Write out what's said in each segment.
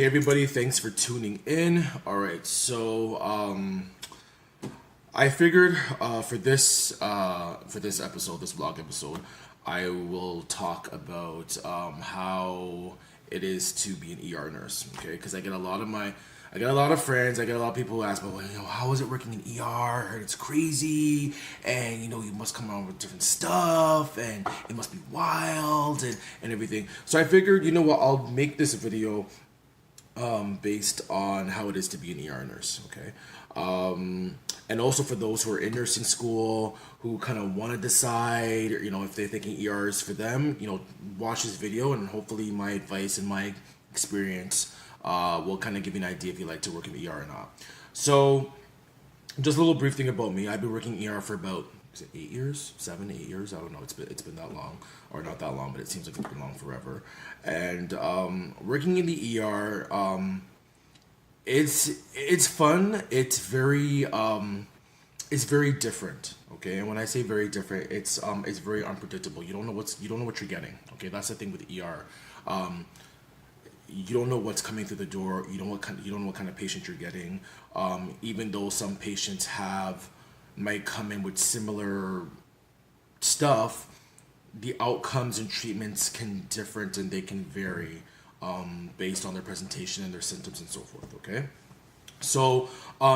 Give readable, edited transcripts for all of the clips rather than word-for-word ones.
Hey everybody, thanks for tuning in. All right, so I figured for this episode, this vlog episode, I will talk about how it is to be an ER nurse. Okay, because I get a lot of friends, I get a lot of people who ask me, well, how is it working in ER? I heard it's crazy, and you must come around with different stuff, and it must be wild and everything. So I figured, I'll make this video based on how it is to be an ER nurse, okay? And also for those who are in nursing school, who kind of want to decide, if they're thinking ER is for them, watch this video, and hopefully my advice and my experience will kind of give you an idea if you like to work in the ER or not. So, just a little brief thing about me. I've been working ER for about, is it 8 years? 7, 8 years? I don't know. It's been that long, or not that long, but it seems like it's been long forever. And working in the ER, it's fun. It's very different. Okay, and when I say very different, it's very unpredictable. You don't know what you're getting. Okay, that's the thing with ER. You don't know what's coming through the door. You don't know what kind of patient you're getting. Even though some patients might come in with similar stuff, the outcomes and treatments can different and they can vary based on their presentation and their symptoms and so forth. Okay, so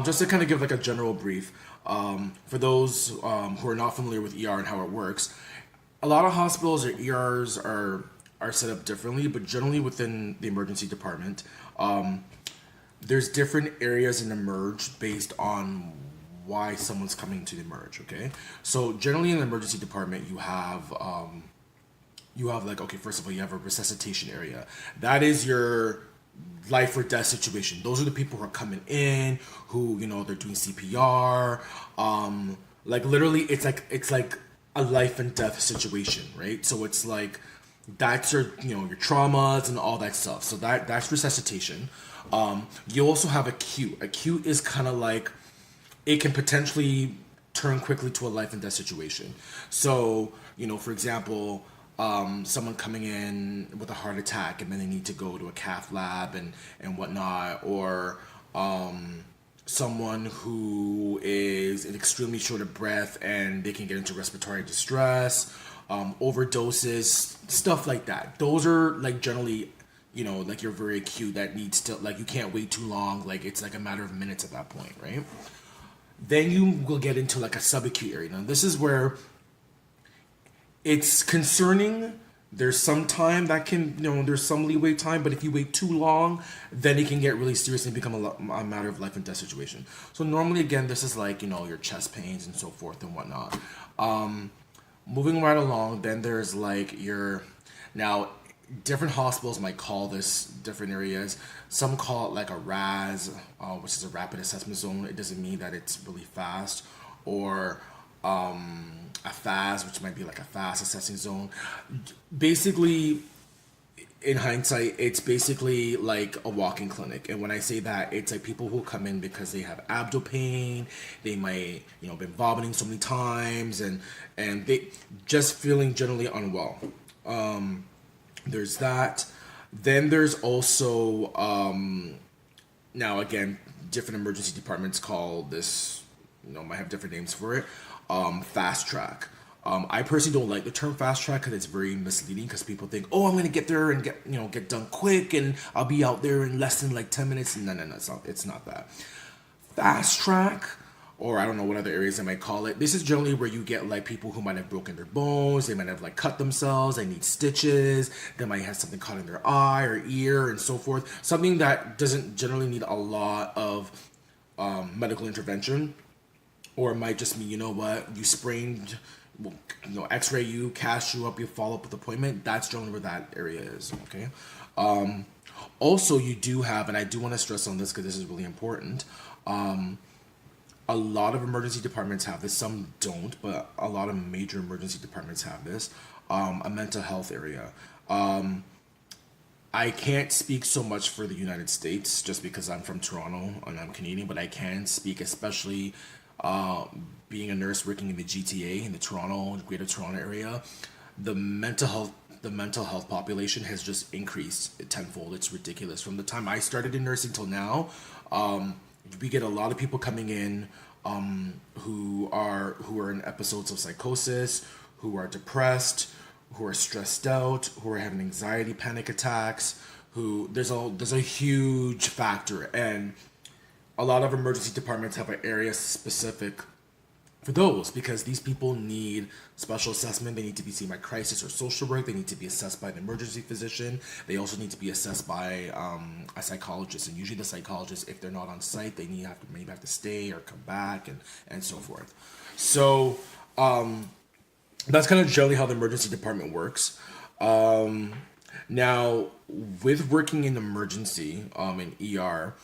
just to kind of give like a general brief for those who are not familiar with ER and how it works, a lot of hospitals or ERs are set up differently, but generally within the emergency department, there's different areas in emerge based on why someone's coming to the emerge. Okay, so generally in the emergency department, you have like, okay, first of all, you have a resuscitation area. That is your life or death situation. Those are the people who are coming in, who they're doing CPR. Like literally, it's like a life and death situation, right? So it's like that's your your traumas and all that stuff. So that's resuscitation. You also have acute. Acute is kind of like, it can potentially turn quickly to a life and death situation. So for example, someone coming in with a heart attack and then they need to go to a cath lab and whatnot, or someone who is extremely short of breath and they can get into respiratory distress, overdoses, stuff like that. Those are like generally, like you're very acute, that needs to, like, you can't wait too long, like it's like a matter of minutes at that point, right? Then you will get into like a subacute area. Now this is where it's concerning. There's some time that can, there's some leeway time, but if you wait too long, then it can get really serious and become a matter of life and death situation. So normally, again, this is like, your chest pains and so forth and whatnot. Moving right along, then there's like now different hospitals might call this different areas. Some call it like a RAS, which is a rapid assessment zone. It doesn't mean that it's really fast, or a FAS, which might be like a fast assessing zone. Basically, in hindsight, it's basically like a walk-in clinic. And when I say that, it's like people who come in because they have abdo pain, they might, been vomiting so many times, and they just feeling generally unwell. There's that. Then there's also, now again, different emergency departments call this, might have different names for it, fast track. I personally don't like the term fast track because it's very misleading, because people think, oh, I'm going to get there and get done quick and I'll be out there in less than like 10 minutes. No, it's not that. Fast track, or I don't know what other areas I might call it. This is generally where you get like people who might have broken their bones, they might have like cut themselves, they need stitches, they might have something caught in their eye or ear and so forth. Something that doesn't generally need a lot of medical intervention, or it might just mean, you sprained, x-ray you, cast you up, you follow up with appointment. That's generally where that area is, okay? Also, you do have, and I do want to stress on this because this is really important, a lot of emergency departments have this, some don't, but a lot of major emergency departments have this, a mental health area. I can't speak so much for the United States just because I'm from Toronto and I'm Canadian, but I can speak, especially being a nurse working in the GTA, in the Greater Toronto area. The mental health the mental health population has just increased tenfold. It's ridiculous. From the time I started in nursing till now, we get a lot of people coming in who are in episodes of psychosis, who are depressed, who are stressed out, who are having anxiety, panic attacks. Who there's a huge factor, and a lot of emergency departments have an area specific for those because these people need special assessment. They need to be seen by crisis or social work. They need to be assessed by an emergency physician. They also need to be assessed by a psychologist. And usually the psychologist, if they're not on site, they maybe have to stay or come back and so forth. So that's kind of generally how the emergency department works. Now, with working in emergency in ER,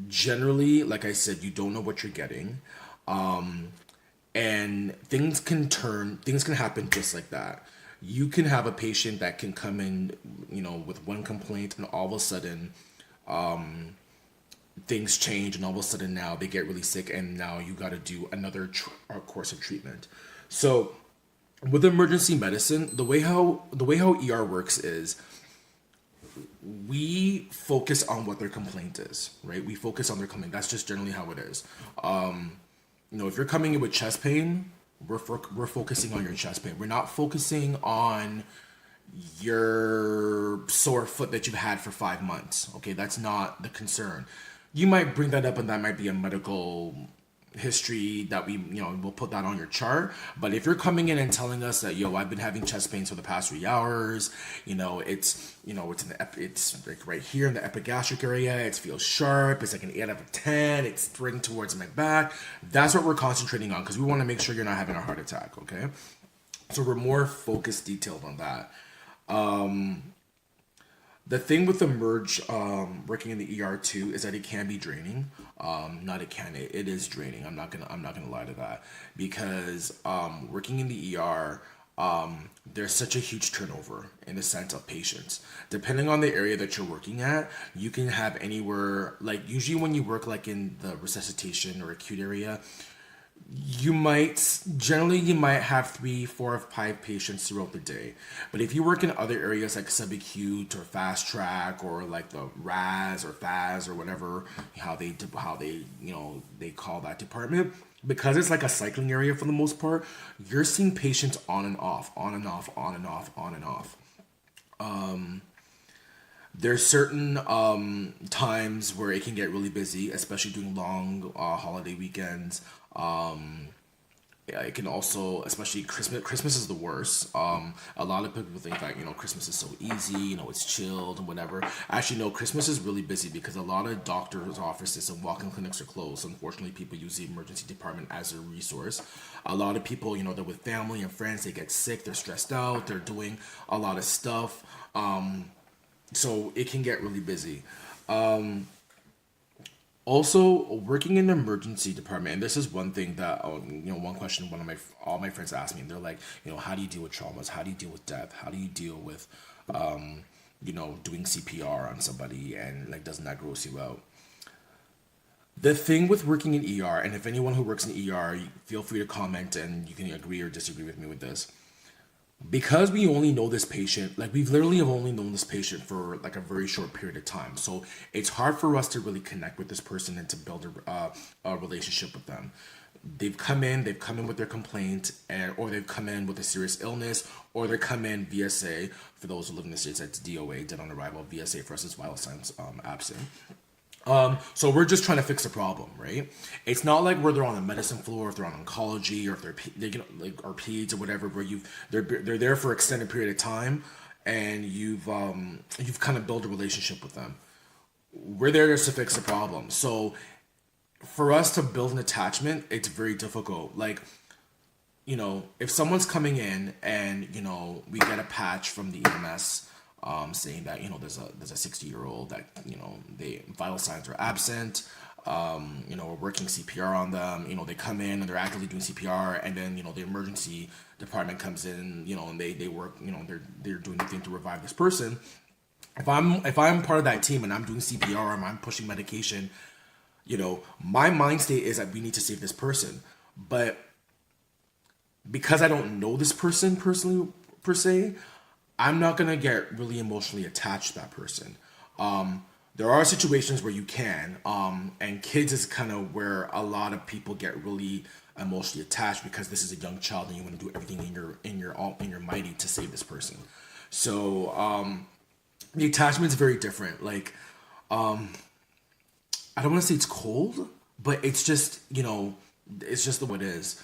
generally, like I said, you don't know what you're getting, and things can happen just like that. You can have a patient that can come in, with one complaint, and all of a sudden, things change, and all of a sudden now they get really sick, and now you got to do another course of treatment. So, with emergency medicine, the way how ER works is, we focus on what their complaint is, right? We focus on their complaint. That's just generally how it is. If you're coming in with chest pain, we're focusing on your chest pain. We're not focusing on your sore foot that you've had for 5 months. Okay, that's not the concern. You might bring that up, and that might be a medical history that we'll put that on your chart. But if you're coming in and telling us that, I've been having chest pains for the past 3 hours, it's like right here in the epigastric area, it feels sharp, it's like an 8 out of 10, it's spring towards my back, that's what we're concentrating on, because we want to make sure you're not having a heart attack. Okay, so we're more focused, detailed on that. The thing with the merge, working in the ER too, is that it can be draining. It is draining. I'm not gonna lie to that, because working in the ER, there's such a huge turnover in the sense of patients. Depending on the area that you're working at, you can have anywhere, like usually when you work like in the resuscitation or acute area, you might have 3, 4, or 5 patients throughout the day. But if you work in other areas like subacute or fast track, or like the RAS or FAS or whatever, how they call that department, because it's like a cycling area for the most part, you're seeing patients on and off, on and off, on and off, on and off. There's certain times where it can get really busy, especially during long holiday weekends. It can also, especially Christmas is the worst. A lot of people think that, Christmas is so easy, it's chilled and whatever. Actually, no, Christmas is really busy because a lot of doctors' offices and walk-in clinics are closed. Unfortunately, people use the emergency department as a resource. A lot of people, they're with family and friends, they get sick, they're stressed out, they're doing a lot of stuff. So it can get really busy. Also, working in the emergency department, and this is one thing that, one question all my friends ask me, and they're like, how do you deal with traumas? How do you deal with death? How do you deal with, doing CPR on somebody, and like, doesn't that gross you out? The thing with working in ER, and if anyone who works in ER, feel free to comment and you can agree or disagree with me with this. Because we only know this patient, like we've literally have only known this patient for like a very short period of time. So it's hard for us to really connect with this person and to build a relationship with them. They've come in with their complaint, or they've come in with a serious illness, or they come in VSA. For those who live in the States, that's DOA, dead on arrival. VSA for us is vital signs absent. So we're just trying to fix the problem, right? It's not like where they're on the medicine floor, if they're on oncology, or if or peds or whatever, where they're there for an extended period of time, and you've kind of built a relationship with them. We're there just to fix the problem. So for us to build an attachment, it's very difficult. Like, if someone's coming in and we get a patch from the EMS. Saying that there's a 60-year-old that they vital signs are absent. We're working CPR on them. They come in and they're actively doing CPR, and then the emergency department comes in. And they work. They're doing the thing to revive this person. If I'm part of that team and I'm doing CPR and I'm pushing medication, my mind state is that we need to save this person, but because I don't know this person personally per se, I'm not gonna get really emotionally attached to that person. There are situations where you can, and kids is kind of where a lot of people get really emotionally attached because this is a young child and you want to do everything in your mighty to save this person. So the attachment is very different. Like I don't want to say it's cold, but it's just it's just the way it is.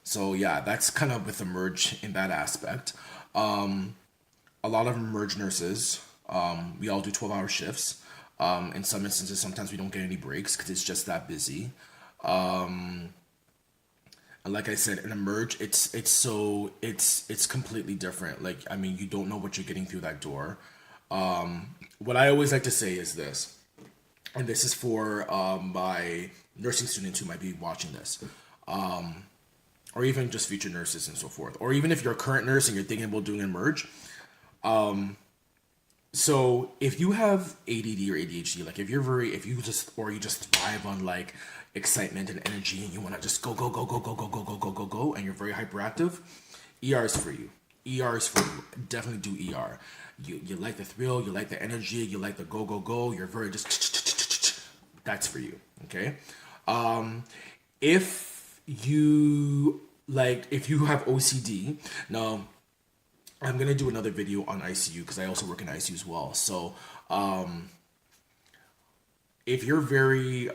So yeah, that's kind of with emerge in that aspect. A lot of emerge nurses, we all do 12-hour shifts. In some instances, sometimes we don't get any breaks because it's just that busy. And like I said, in emerge, it's completely different. Like I mean, you don't know what you're getting through that door. What I always like to say is this, and this is for my nursing students who might be watching this, or even just future nurses and so forth, or even if you're a current nurse and you're thinking about doing emerge. So if you have ADD or ADHD, like if you just or you just thrive on like excitement and energy and you want to just go go go go go go go go go go go and you're very hyperactive, ER is for you. ER is for you. Definitely do ER. You like the thrill, you like the energy, you like the go go go. You're very just that's for you. Okay. If you if you have OCD now. I'm gonna do another video on ICU because I also work in ICU as well. So, if you're very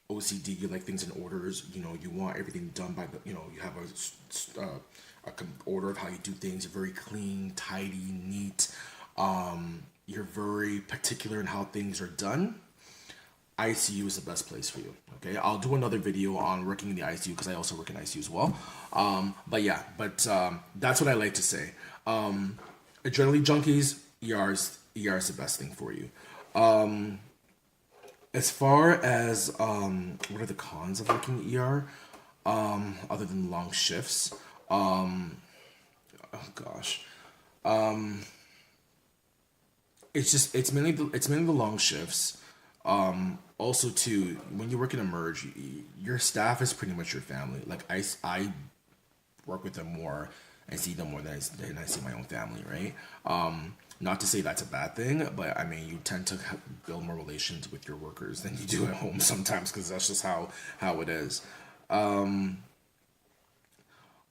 OCD, you like things in orders. You want everything done by the. You have order of how you do things. You're very clean, tidy, neat. You're very particular in how things are done. ICU is the best place for you. Okay, I'll do another video on working in the ICU because I also work in ICU as well. But that's what I like to say. Adrenaline junkies, ER is the best thing for you. As far as what are the cons of working ER, other than long shifts? Oh gosh, it's mainly the long shifts. Also too, when you work in emerge, your staff is pretty much your family. Like I work with them more and see them more than I see my own family, right? Not to say that's a bad thing, but I mean, you tend to build more relations with your workers than you do at home sometimes because that's just how it is.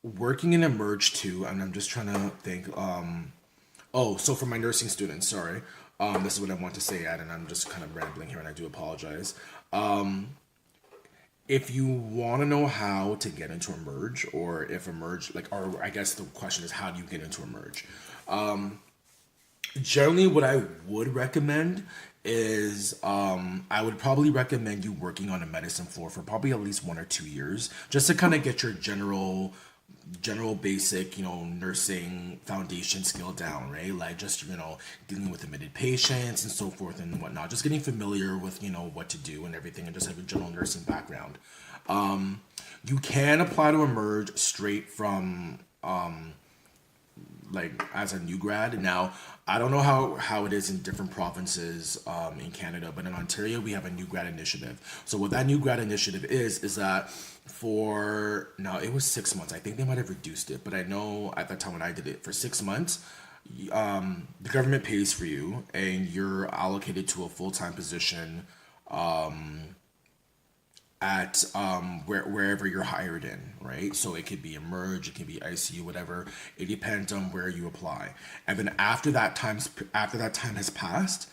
Working in emerge too, and I'm just trying to think. Oh, so for my nursing students, sorry. This is what I want to say, and I'm just kind of rambling here, and I do apologize. If you want to know how to get into emerge, or if emerge, or I guess the question is, how do you get into emerge? Generally, what I would recommend is I would probably recommend you working on a medicine floor for probably at least 1 or 2 years, just to kind of get your general basic nursing foundation skill down, right? Like just dealing with admitted patients and so forth and whatnot, just getting familiar with what to do and everything, and just have a general nursing background. You can apply to emerge straight from as a new grad. Now, I don't know how it is in different provinces in Canada, but in Ontario we have a new grad initiative. So what that new grad initiative is that for now it was 6 months. I think they might have reduced it, but I know at that time when I did it for 6 months, the government pays for you and you're allocated to a full-time position at wherever you're hired in, right? So it could be emerge, it could be ICU, whatever. It depends on where you apply. And then after that time has passed,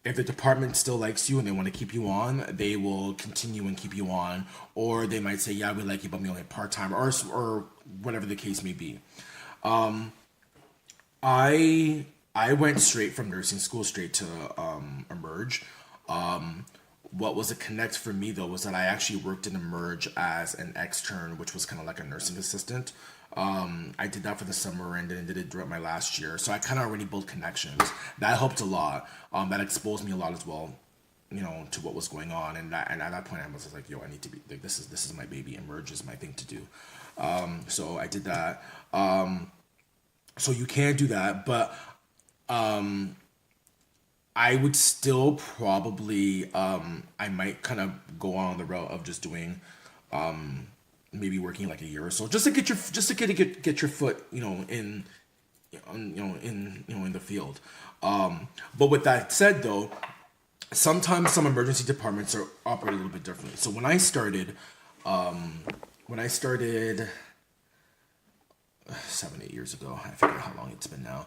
if the department still likes you and they want to keep you on, they will continue and keep you on, or they might say, yeah, we like you, but we only have part-time, or whatever the case may be. I went straight from nursing school straight to emerge. What was a connect for me though was that I actually worked in emerge as an extern, which was kind of like a nursing assistant. I did that for the summer and then did it throughout my last year, so I kind of already built connections. That helped a lot. That exposed me a lot as well, to what was going on. And at that point, I was just like, yo, I need to be like, this is my baby. Emerge is my thing to do. So I did that. So you can do that, but I would still probably I might kind of go on the route of just doing maybe working like a year or so, just to get your foot, in the field. But with that said, though, sometimes some emergency departments are operate a little bit differently. So when I started 7, 8 years ago, I forget how long it's been now.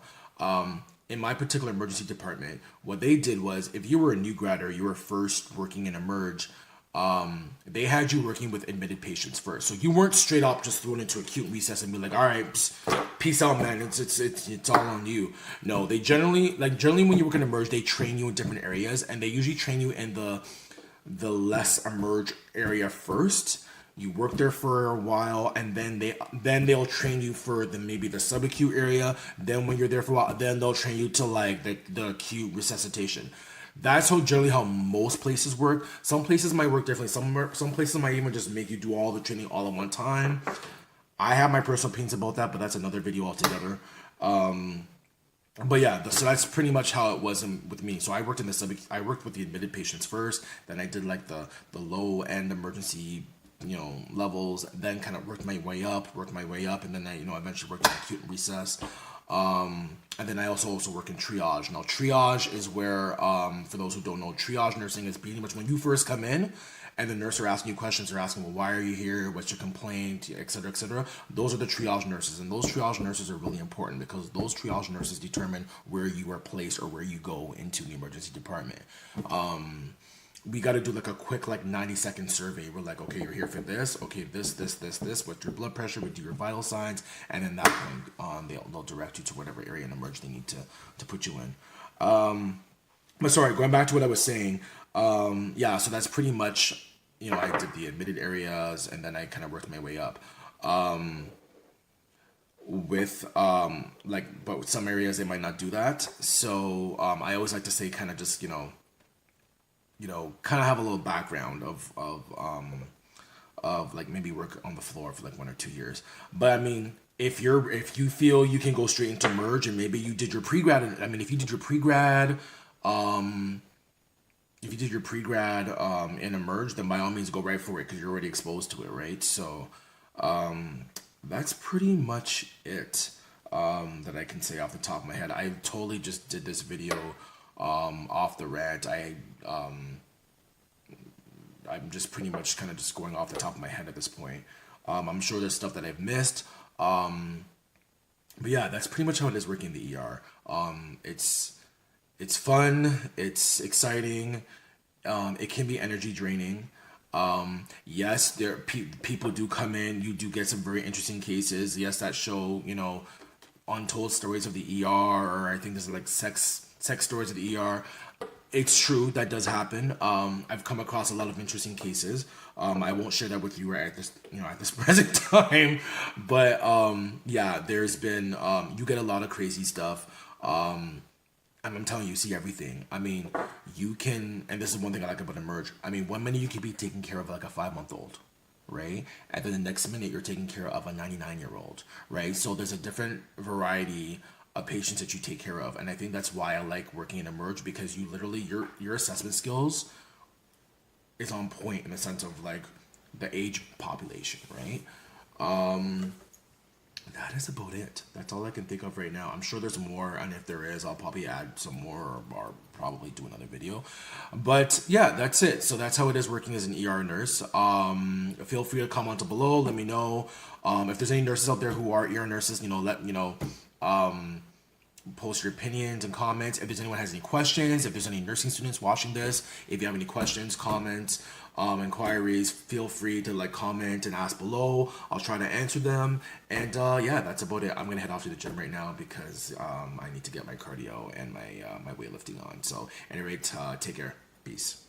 In my particular emergency department, what they did was, if you were a new grad or you were first working in Emerge, they had you working with admitted patients first. So you weren't straight up just thrown into acute recess and be like, all right, peace out, man. It's all on you. No, they generally when you work in Emerge, they train you in different areas, and they usually train you in the less Emerge area first. You work there for a while, and then they'll train you for maybe the subacute area. Then when you're there for a while, then they'll train you to like the acute resuscitation. That's generally how most places work. Some places might work differently. Some places might even just make you do all the training all at one time. I have my personal opinions about that, but that's another video altogether. But yeah, so that's pretty much how it was with me. So I worked I worked with the admitted patients first. Then I did like the low end emergency levels, then kind of worked my way up, and then I eventually worked in acute and recess. And then I also work in triage. Now triage is where, for those who don't know, triage nursing is pretty much when you first come in and the nurse are asking you questions. They're asking, well, why are you here? What's your complaint? Et cetera, et cetera. Those are the triage nurses. And those triage nurses are really important because those triage nurses determine where you are placed or where you go into the emergency department. We got to do like a quick 90-second survey. We're like, okay, you're here for this. Okay, this. What's your blood pressure? We do your vital signs, and then that point they'll direct you to whatever area in emerge they need to put you in. But sorry, going back to what I was saying. Yeah, so that's pretty much I did the admitted areas, and then I kind of worked my way up. But with some areas they might not do that. So I always like to say kind of just kind of have a little background of like maybe work on the floor for like 1 or 2 years. But I mean, if you feel you can go straight into merge and maybe you did your pre-grad, if you did your pre-grad, in emerge, then by all means go right for it because you're already exposed to it, right? So that's pretty much it that I can say off the top of my head. I totally just did this video off the rant. I'm just pretty much kind of just going off the top of my head at this point. I'm sure there's stuff that I've missed. But yeah, that's pretty much how it is working in the ER. It's fun. It's exciting. It can be energy draining. Yes, people do come in. You do get some very interesting cases. Yes, that show, untold stories of the ER, or I think there's like sex stories of the ER. It's true, that does happen. I've come across a lot of interesting cases. I won't share that with you right at this present time. But yeah, there's been you get a lot of crazy stuff. And I'm telling you, you see everything. You can, and this is one thing I like about Emerge. 1 minute you could be taking care of like a 5-month-old, right? And then the next minute you're taking care of a 99-year-old, right? So there's a different variety of patients that you take care of, and I think that's why I like working in Emerge, because you literally your assessment skills is on point in the sense of like the age population, right? That is about it. That's all I can think of right now. I'm sure there's more, and if there is, I'll probably add some more or probably do another video. But yeah, that's it. So that's how it is working as an ER nurse. Feel free to comment below. Let me know if there's any nurses out there who are ER nurses. Let me know. Post your opinions and comments. If there's anyone has any questions, if there's any nursing students watching this, if you have any questions, comments, inquiries, feel free to like comment and ask below. I'll try to answer them. And yeah, that's about it. I'm gonna head off to the gym right now because I need to get my cardio and my weightlifting on. So, at any rate, take care. Peace.